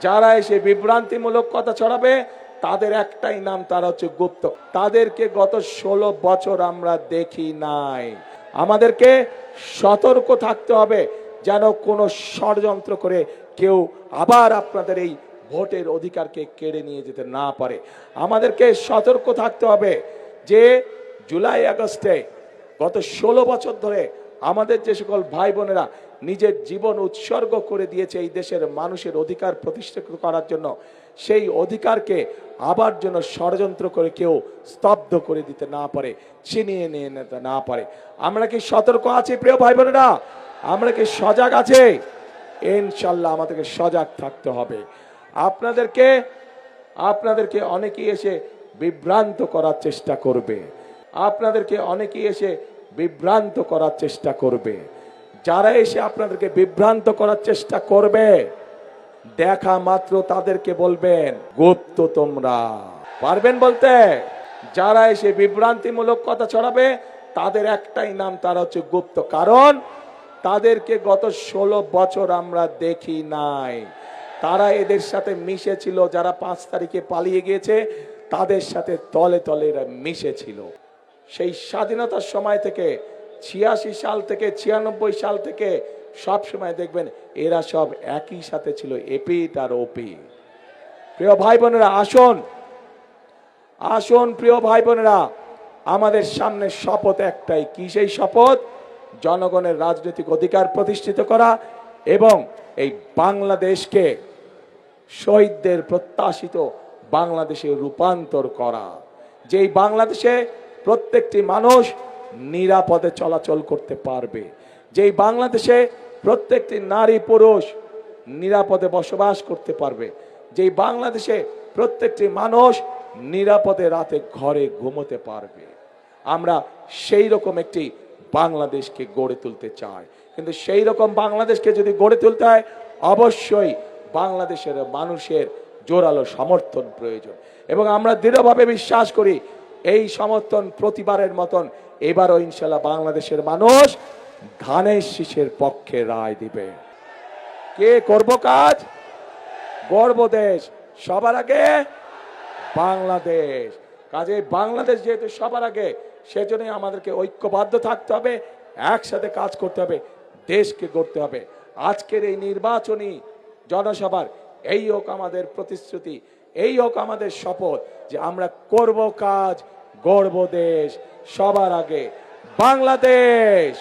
যারা এসে বিভ্রান্তিমূলক কথা ছড়াবে তাদের একটাই নাম, তারা হচ্ছে গুপ্ত। তাদেরকে গত 16 বছর আমরা দেখি নাই। আমাদেরকে সতর্ক থাকতে হবে যেন কোনো ষড়যন্ত্র করে কেউ আবার আপনাদের এই ভোটের অধিকারকে কেড়ে নিয়ে যেতে না পারে। আমাদেরকে সতর্ক থাকতে হবে যে জুলাই আগস্টে গত 16 বছর ধরে আমাদের যে সকল ভাই বোনেরা নিজের জীবন উৎসর্গ করে দিয়েছে এই দেশের মানুষের অধিকার প্রতিষ্ঠিত করার জন্য, সেই অধিকারকে আবার যেন ষড়যন্ত্র করে কেউ স্তব্ধ করে দিতে না পারে, ছিনিয়ে নিয়ে নিতে না পারে। আমরা কি সতর্ক আছি প্রিয় ভাই বোনেরা? আমরা কি সজাগ আছে? ইনশাল্লাহ আমাদেরকে সজাগ থাকতে হবে। আপনাদেরকে অনেকেই এসে বিভ্রান্ত করার চেষ্টা করবে। আপনাদেরকে অনেকেই এসে বিভ্রান্ত করার চেষ্টা করবে। যারা এসে আপনাদেরকে বিভ্রান্ত করার চেষ্টা করবে, দেখা মাত্র তাদেরকে বলবেন গুপ্ত তোমরা। পারবেন বলতে? যারা এসে বিভ্রান্তিমূলক কথা ছড়াবে তাদের একটাই নাম, তারা হচ্ছে গুপ্ত। কারণ তাদেরকে গত 16 বছর আমরা দেখি নাই। তারা এদের সাথে মিশেছিল, যারা 5 তারিখে পালিয়ে গিয়েছে তাদের সাথে তলে তলে এরা মিশেছিল। সেই স্বাধীনতার সময় থেকে 86 সাল থেকে 96 সাল থেকে সব সময় দেখবেন এরা সব একই সাথে ছিল, এপিট আর ওপি। প্রিয় ভাই বোনেরা, আসুন প্রিয় ভাই বোনেরা, আমাদের সামনে শপথ একটাই। কি সেই শপথ? জনগণের রাজনৈতিক অধিকার প্রতিষ্ঠিত করা এবং এই বাংলাদেশকে শহীদদের প্রত্যাশিত বাংলাদেশে রূপান্তর করা। যেই বাংলাদেশে প্রত্যেকটি মানুষ নিরাপদে চলাচল করতে পারবে, যেই বাংলাদেশে প্রত্যেকটি নারী পুরুষ নিরাপদে বসবাস করতে পারবে, যেই বাংলাদেশে প্রত্যেকটি মানুষ নিরাপদে রাতে ঘরে ঘুমোতে পারবে। আমরা সেই রকম একটি বাংলাদেশকে গড়ে তুলতে চাই। কিন্তু সেই রকম বাংলাদেশকে যদি গড়ে তুলতে হয়, অবশ্যই বাংলাদেশের মানুষের জোরালো সমর্থন প্রয়োজন। এবং আমরা দৃঢ়ভাবে বিশ্বাস করি এই সমর্থন প্রতিবারের মতন এবারও ইনশাল্লাহ বাংলাদেশের মানুষ ধানের শীষের পক্ষে রায় দিবে। কে করব কাজ? গর্ব দেশ সবার আগে বাংলাদেশ। কাজে বাংলাদেশ যেহেতু সবার আগে, সেজন্যই আমাদেরকে ঐক্যবদ্ধ থাকতে হবে, একসাথে কাজ করতে হবে, দেশকে গড়তে হবে। আজকের এই নির্বাচনী জনসভার এই হোক আমাদের প্রতিশ্রুতি, এই হোক আমাদের শপথ যে আমরা করব কাজ, গর্ব দেশ সবার আগে বাংলাদেশ।